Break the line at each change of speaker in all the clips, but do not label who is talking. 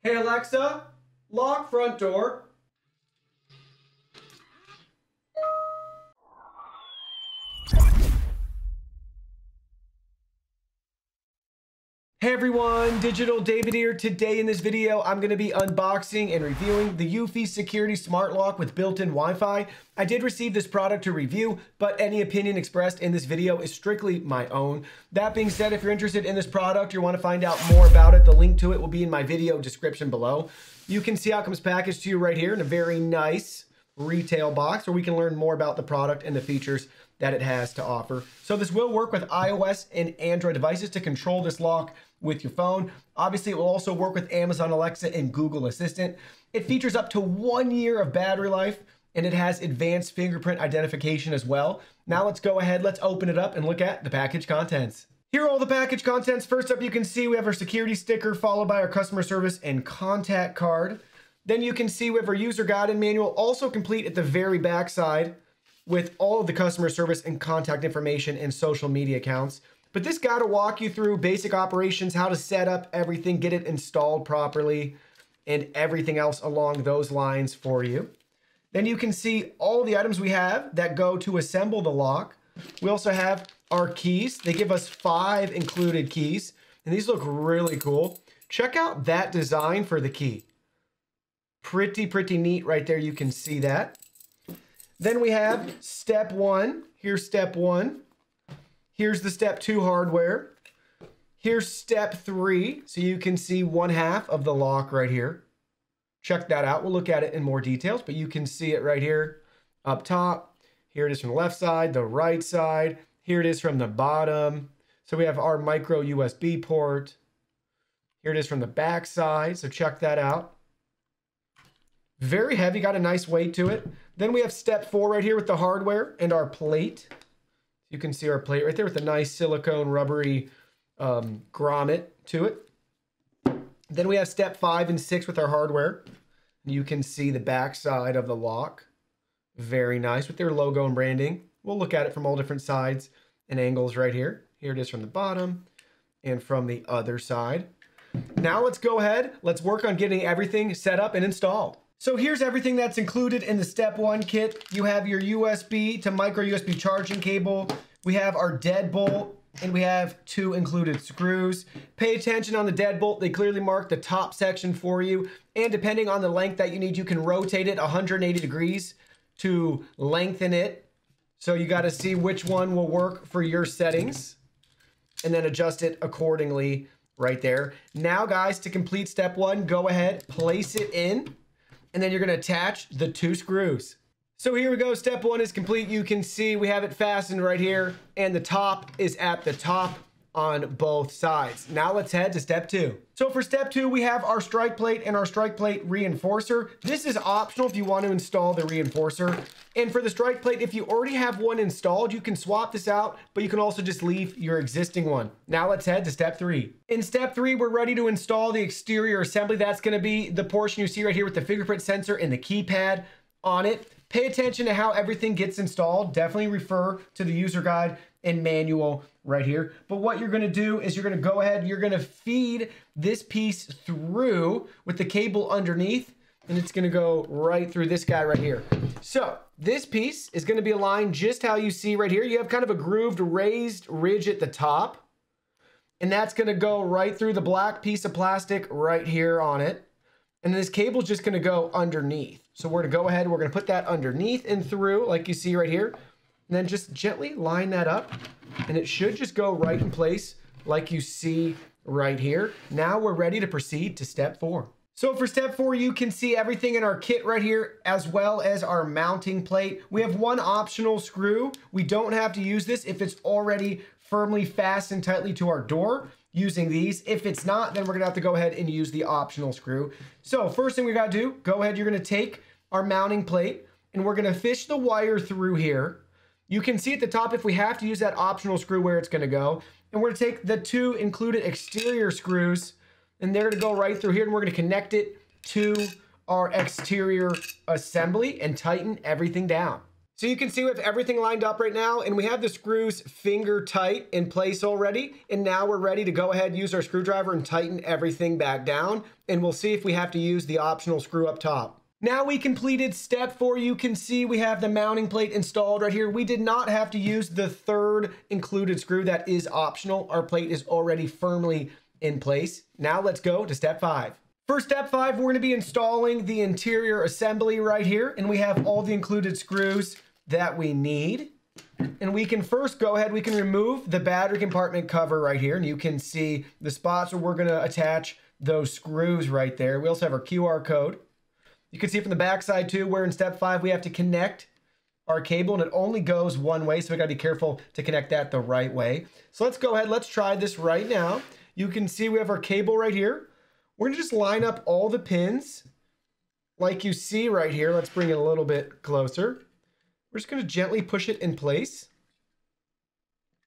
Hey Alexa, lock front door. Hey everyone, Digital David here. Today in this video, I'm going to be unboxing and reviewing the eufy security smart lock with built-in Wi-Fi. I did receive this product to review, but any opinion expressed in this video is strictly my own. That being said, if you're interested in this product, you want to find out more about it, the link to it will be in my video description below. You can see how it comes packaged to you right here in a very nice retail box where we can learn more about the product and the features that it has to offer. So this will work with iOS and Android devices to control this lock with your phone. Obviously, it will also work with Amazon Alexa and Google Assistant. It features up to 1 year of battery life, and it has advanced fingerprint identification as well. Now let's go ahead, let's open it up and look at the package contents. Here are all the package contents. First up, you can see we have our security sticker followed by our customer service and contact card. Then you can see we have our user guide and manual, also complete at the very back side with all of the customer service and contact information and social media accounts. But this guide will walk you through basic operations, how to set up everything, get it installed properly, and everything else along those lines for you. Then you can see all the items we have that go to assemble the lock. We also have our keys. They give us 5 included keys, and these look really cool. Check out that design for the key. Pretty neat right there. You can see that. Then we have step 1. Here's step 1. Here's the step 2 hardware. Here's step 3. So you can see 1/2 of the lock right here. Check that out. We'll look at it in more details, but you can see it right here up top. Here it is from the left side, the right side. Here it is from the bottom. So we have our micro USB port. Here it is from the back side. So check that out. Very heavy, got a nice weight to it. Then we have step 4 right here with the hardware and our plate. You can see our plate right there with a nice silicone rubbery grommet to it. Then we have step 5 and 6 with our hardware. You can see the back side of the lock. Very nice with their logo and branding. We'll look at it from all different sides and angles right here. Here it is from the bottom and from the other side. Now let's go ahead. Let's work on getting everything set up and installed. So here's everything that's included in the step 1 kit. You have your USB to micro USB charging cable. We have our deadbolt, and we have 2 included screws. Pay attention on the deadbolt. They clearly mark the top section for you. And depending on the length that you need, you can rotate it 180 degrees to lengthen it. So you got to see which one will work for your settings and then adjust it accordingly right there. Now guys, to complete step 1, go ahead, place it in. And then you're going to attach the 2 screws. So here we go. Step 1 is complete. You can see we have it fastened right here, and the top is at the top on both sides. Now let's head to step 2. So for step 2, we have our strike plate and our strike plate reinforcer. This is optional if you want to install the reinforcer. And for the strike plate, if you already have one installed, you can swap this out, but you can also just leave your existing one. Now let's head to step 3. In step 3, we're ready to install the exterior assembly. That's going to be the portion you see right here with the fingerprint sensor and the keypad on it. Pay attention to how everything gets installed. Definitely refer to the user guide and manual right here. But what you're going to do is you're going to go ahead, you're going to feed this piece through with the cable underneath, and it's going to go right through this guy right here. So this piece is going to be aligned just how you see right here. You have kind of a grooved raised ridge at the top, and that's going to go right through the black piece of plastic right here on it. And this cable is just going to go underneath. So we're going to go ahead, we're going to put that underneath and through like you see right here. And then just gently line that up, and it should just go right in place like you see right here. Now we're ready to proceed to step 4. So for step 4, you can see everything in our kit right here, as well as our mounting plate. We have 1 optional screw. We don't have to use this if it's already firmly fastened tightly to our door using these. If it's not, then we're gonna have to go ahead and use the optional screw. So first thing we gotta do, go ahead, you're gonna take our mounting plate, and we're gonna fish the wire through here. You can see at the top if we have to use that optional screw where it's going to go. And we're going to take the 2 included exterior screws, and they're going to go right through here, and we're going to connect it to our exterior assembly and tighten everything down. So you can see we have everything lined up right now, and we have the screws finger tight in place already. And now we're ready to go ahead and use our screwdriver and tighten everything back down. And we'll see if we have to use the optional screw up top. Now we completed step 4. You can see we have the mounting plate installed right here. We did not have to use the third included screw that is optional. Our plate is already firmly in place. Now let's go to step 5. For step 5, we're going to be installing the interior assembly right here, and we have all the included screws that we need. And we can first go ahead, we can remove the battery compartment cover right here, and you can see the spots where we're going to attach those screws right there. We also have our QR code. You can see from the back side too, where in step 5 we have to connect our cable, and it only goes one way, so we got to be careful to connect that the right way. So let's go ahead, let's try this right now. You can see we have our cable right here. We're going to just line up all the pins like you see right here. Let's bring it a little bit closer. We're just going to gently push it in place.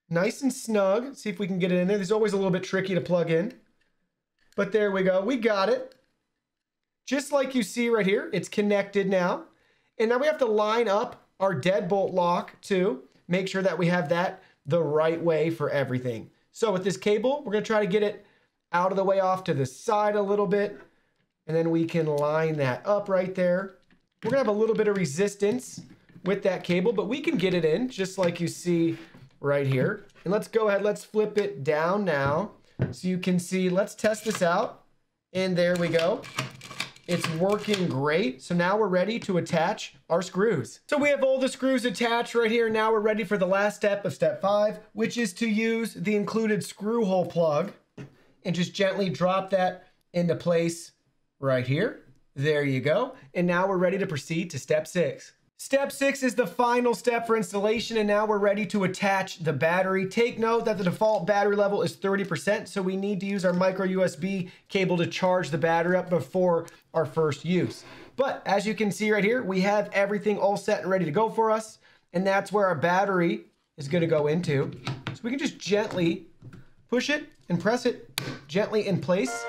Nice and snug. See if we can get it in there. This is always a little bit tricky to plug in. But there we go. We got it. Just like you see right here, it's connected now. And now we have to line up our deadbolt lock too. Make sure that we have that the right way for everything. So with this cable, we're going to try to get it out of the way off to the side a little bit. And then we can line that up right there. We're going to have a little bit of resistance with that cable, but we can get it in just like you see right here. And let's go ahead, let's flip it down now so you can see. Let's test this out. And there we go. It's working great. So now we're ready to attach our screws. So we have all the screws attached right here. Now we're ready for the last step of step 5, which is to use the included screw hole plug and just gently drop that into place right here. There you go. And now we're ready to proceed to step 6. Step 6 is the final step for installation, and now we're ready to attach the battery. Take note that the default battery level is 30%, so we need to use our micro USB cable to charge the battery up before our first use. But as you can see right here, we have everything all set and ready to go for us, and that's where our battery is going to go into. So we can just gently push it and press it gently in place.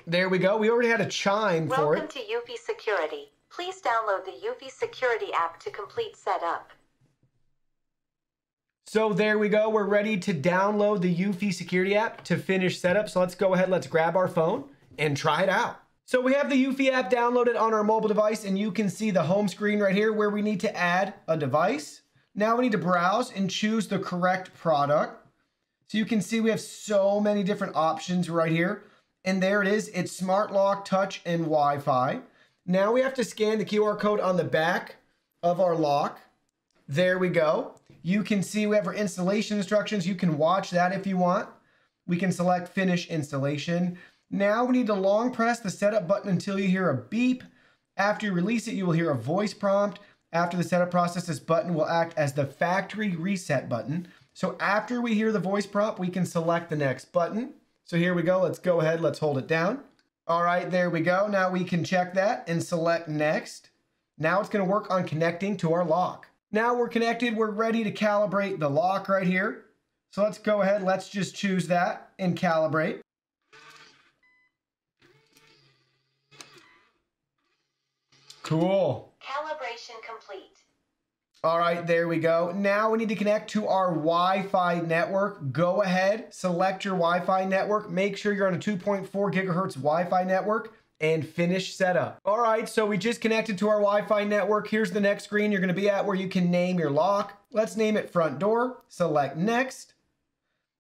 There we go. We already had a chime for it.
Welcome to eufy Security. Please download the eufy Security app to complete setup.
So there we go. We're ready to download the eufy Security app to finish setup. So let's go ahead. Let's grab our phone and try it out. So we have the eufy app downloaded on our mobile device, and you can see the home screen right here where we need to add a device. Now we need to browse and choose the correct product. So you can see we have so many different options right here. And there it is. It's Smart Lock, Touch, and Wi-Fi. Now we have to scan the QR code on the back of our lock. There we go. You can see we have our installation instructions. You can watch that if you want. We can select Finish Installation. Now we need to long press the setup button until you hear a beep. After you release it, you will hear a voice prompt. After the setup process, this button will act as the factory reset button. So after we hear the voice prompt, we can select the next button. So here we go. Let's go ahead. Let's hold it down. All right, there we go. Now we can check that and select next. Now it's going to work on connecting to our lock. Now we're connected. We're ready to calibrate the lock right here. So let's go ahead. Let's just choose that and calibrate. Cool.
Calibration complete.
All right, there we go. Now we need to connect to our Wi-Fi network. Go ahead, select your Wi-Fi network. Make sure you're on a 2.4 gigahertz Wi-Fi network and finish setup. All right, so we just connected to our Wi-Fi network. Here's the next screen you're gonna be at where you can name your lock. Let's name it front door, select next.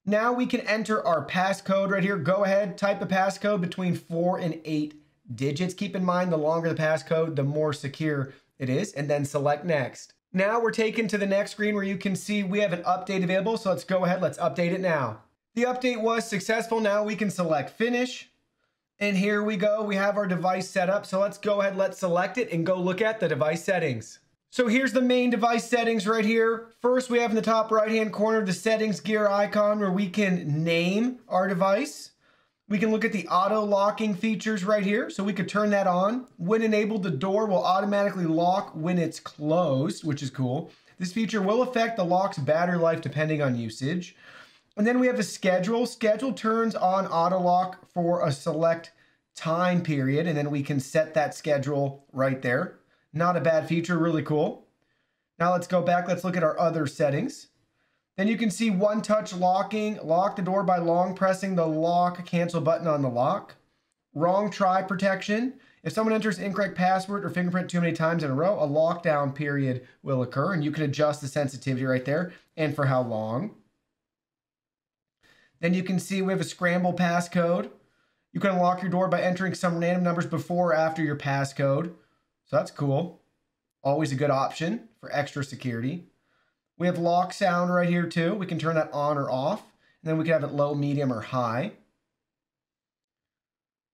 Now we can enter our passcode right here. Go ahead, type a passcode between 4 and 8 digits. Keep in mind, the longer the passcode, the more secure it is, and then select next. Now we're taken to the next screen where you can see we have an update available. So let's go ahead, let's update it now. The update was successful. Now we can select finish. And here we go. We have our device set up. So let's go ahead, let's select it and go look at the device settings. So here's the main device settings right here. First, we have in the top right-hand corner the settings gear icon where we can name our device. We can look at the auto locking features right here. So we could turn that on. When enabled, the door will automatically lock when it's closed, which is cool. This feature will affect the lock's battery life depending on usage. And then we have the schedule. Schedule turns on auto lock for a select time period, and then we can set that schedule right there. Not a bad feature, really cool. Now let's go back. Let's look at our other settings. Then you can see one-touch locking. Lock the door by long pressing the lock cancel button on the lock. Wrong try protection. If someone enters incorrect password or fingerprint too many times in a row, a lockdown period will occur, and you can adjust the sensitivity right there and for how long. Then you can see we have a scramble passcode. You can unlock your door by entering some random numbers before or after your passcode. So that's cool. Always a good option for extra security. We have lock sound right here too. We can turn that on or off. And then we can have it low, medium, or high.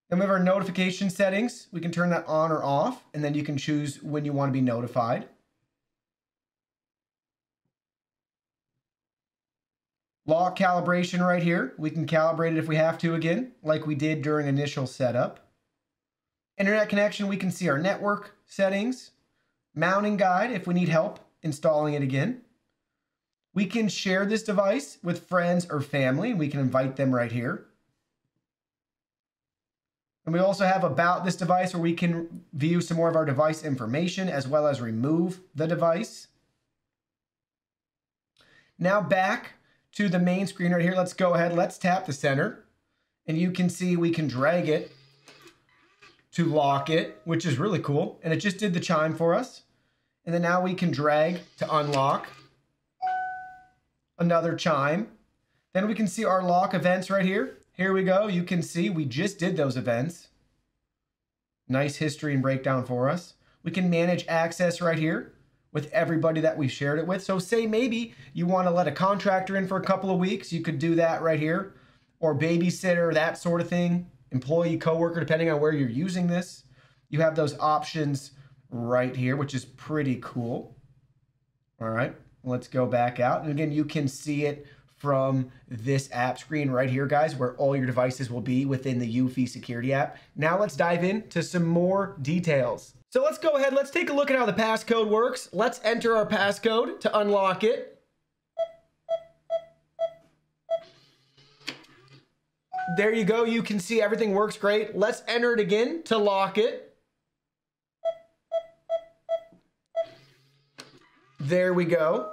Then we have our notification settings. We can turn that on or off. And then you can choose when you want to be notified. Lock calibration right here. We can calibrate it if we have to again, like we did during initial setup. Internet connection, we can see our network settings. Mounting guide if we need help installing it again. We can share this device with friends or family, and we can invite them right here. And we also have about this device where we can view some more of our device information as well as remove the device. Now back to the main screen right here. Let's go ahead, let's tap the center. And you can see we can drag it to lock it, which is really cool. And it just did the chime for us. And then now we can drag to unlock. Another chime. Then we can see our lock events right here. Here we go. You can see we just did those events. Nice history and breakdown for us. We can manage access right here with everybody that we shared it with. So say maybe you want to let a contractor in for a couple of weeks. You could do that right here. Or babysitter, that sort of thing. Employee, coworker, depending on where you're using this. You have those options right here, which is pretty cool. All right, let's go back out. And again, you can see it from this app screen right here, guys, where all your devices will be within the eufy security app. Now let's dive into some more details. So let's go ahead, let's take a look at how the passcode works. Let's enter our passcode to unlock it. There you go, you can see everything works great. Let's enter it again to lock it. There we go.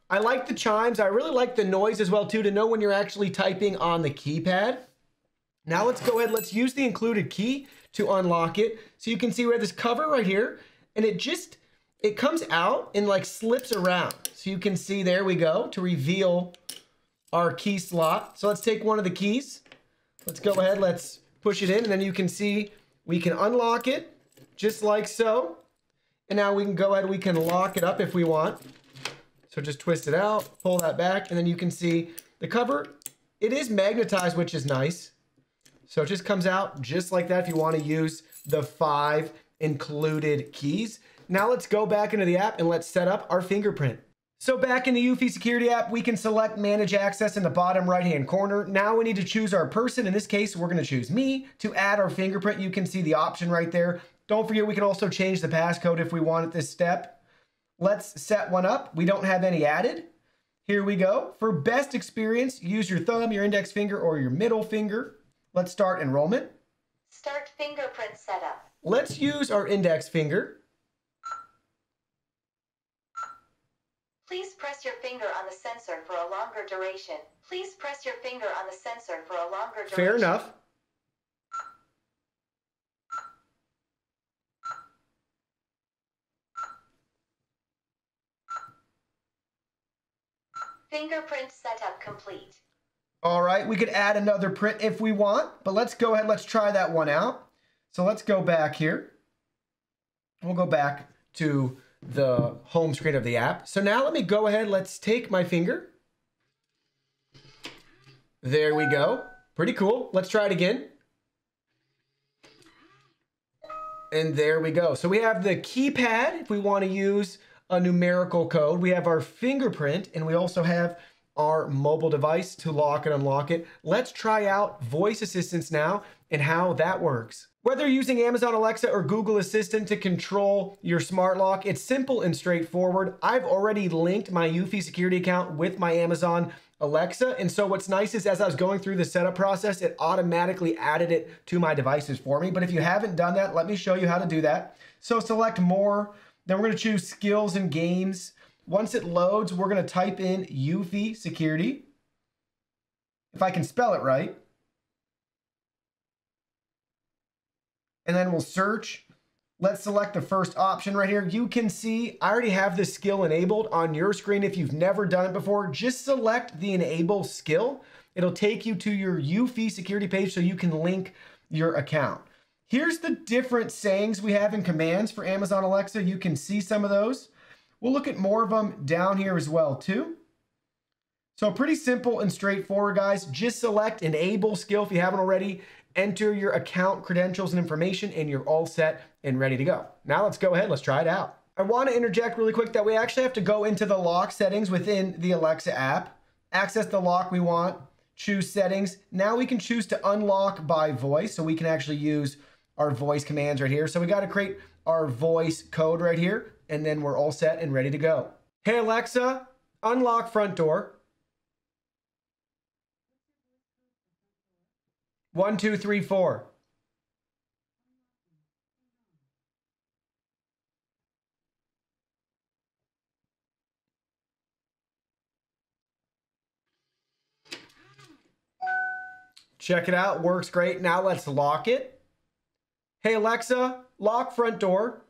I like the chimes. I really like the noise as well too, to know when you're actually typing on the keypad. Now let's go ahead, let's use the included key to unlock it. So you can see we have this cover right here, and it comes out and like slips around. So you can see, there we go, to reveal our key slot. So let's take one of the keys. Let's go ahead, let's push it in, and then you can see we can unlock it just like so. And now we can go ahead, we can lock it up if we want. So just twist it out, pull that back, and then you can see the cover. It is magnetized, which is nice. So it just comes out just like that if you want to use the 5 included keys. Now let's go back into the app and let's set up our fingerprint. So back in the eufy security app, we can select manage access in the bottom right-hand corner. Now we need to choose our person. In this case, we're going to choose me. To add our fingerprint, you can see the option right there. Don't forget, we can also change the passcode if we want at this step. Let's set one up. We don't have any added. Here we go. For best experience, use your thumb, your index finger, or your middle finger. Let's start enrollment.
Start fingerprint setup.
Let's use our index finger.
Please press your finger on the sensor for a longer duration. Please press your finger on the sensor for a longer duration.
Fair enough.
Fingerprint setup complete.
All right, we could add another print if we want, but let's go ahead, let's try that one out. So let's go back here. We'll go back to the home screen of the app. So now let me go ahead, let's take my finger. There we go. Pretty cool. Let's try it again. And there we go. So we have the keypad if we want to use a numerical code. We have our fingerprint, and we also have our mobile device to lock and unlock it. Let's try out voice assistance now and how that works. Whether you're using Amazon Alexa or Google Assistant to control your smart lock, it's simple and straightforward. I've already linked my eufy security account with my Amazon Alexa, and so what's nice is as I was going through the setup process, it automatically added it to my devices for me. But if you haven't done that, let me show you how to do that. So select more, Then we're going to choose skills and games. Once it loads, we're going to type in eufy security, if I can spell it right. And then we'll search. Let's select the first option right here. You can see I already have this skill enabled on your screen. If you've never done it before, just select the enable skill. It'll take you to your eufy security page so you can link your account. Here's the different sayings we have in commands for Amazon Alexa. You can see some of those. We'll look at more of them down here as well too. So pretty simple and straightforward, guys. Just select enable skill if you haven't already. Enter your account credentials and information, and you're all set and ready to go. Now let's go ahead, let's try it out. I want to interject really quick that we actually have to go into the lock settings within the Alexa app, access the lock we want, choose settings. Now we can choose to unlock by voice, so we can actually use our voice commands right here. So we got to create our voice code right here, and then we're all set and ready to go. Hey Alexa, unlock front door. 1, 2, 3, 4. Check it out, works great. Now let's lock it. Hey Alexa, lock front door.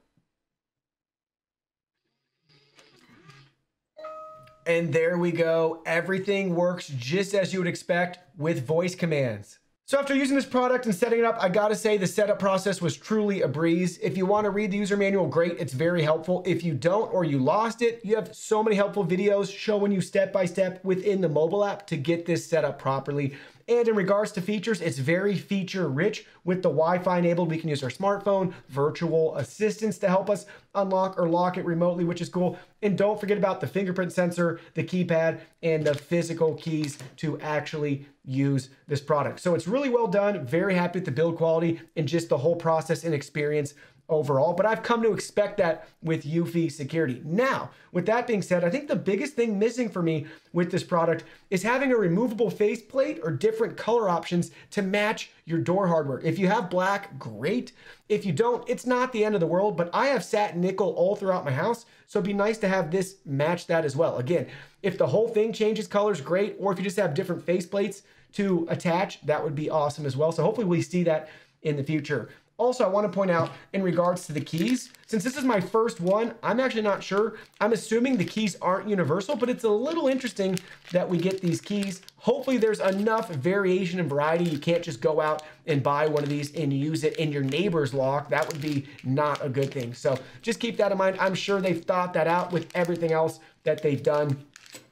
And there we go. Everything works just as you would expect with voice commands. So after using this product and setting it up, I gotta say the setup process was truly a breeze. If you wanna read the user manual, great, it's very helpful. If you don't or you lost it, you have so many helpful videos showing you step by step within the mobile app to get this set up properly. And in regards to features, it's very feature rich. With the Wi-Fi enabled, we can use our smartphone, virtual assistants to help us unlock or lock it remotely, which is cool. And don't forget about the fingerprint sensor, the keypad, and the physical keys to actually use this product. So it's really well done. Very happy with the build quality and just the whole process and experience overall, but I've come to expect that with eufy security. Now, with that being said, I think the biggest thing missing for me with this product is having a removable faceplate or different color options to match your door hardware. If you have black, great. If you don't, it's not the end of the world, but I have satin nickel all throughout my house, so it'd be nice to have this match that as well. Again, if the whole thing changes colors, great, or if you just have different faceplates to attach, that would be awesome as well. So hopefully we see that in the future. Also, I want to point out in regards to the keys, since this is my first one, I'm actually not sure. I'm assuming the keys aren't universal, but it's a little interesting that we get these keys. Hopefully there's enough variation and variety. You can't just go out and buy one of these and use it in your neighbor's lock. That would be not a good thing. So just keep that in mind. I'm sure they've thought that out with everything else that they've done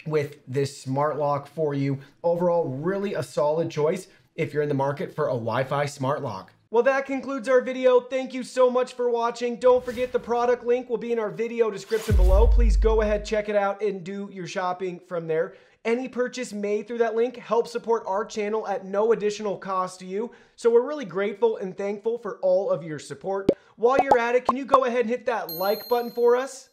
with this smart lock for you. Overall, really a solid choice if you're in the market for a Wi-Fi smart lock. Well, that concludes our video. Thank you so much for watching. Don't forget the product link will be in our video description below. Please go ahead, check it out, and do your shopping from there. Any purchase made through that link helps support our channel at no additional cost to you. So we're really grateful and thankful for all of your support. While you're at it, can you go ahead and hit that like button for us?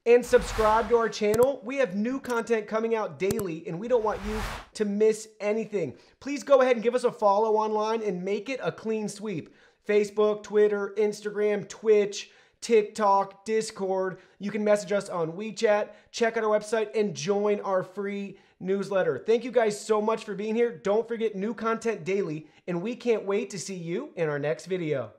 And subscribe to our channel. We have new content coming out daily, and we don't want you to miss anything. Please go ahead and give us a follow online and make it a clean sweep. Facebook, Twitter, Instagram, Twitch, TikTok, Discord. You can message us on WeChat, check out our website, and join our free newsletter. Thank you guys so much for being here. Don't forget new content daily, and we can't wait to see you in our next video.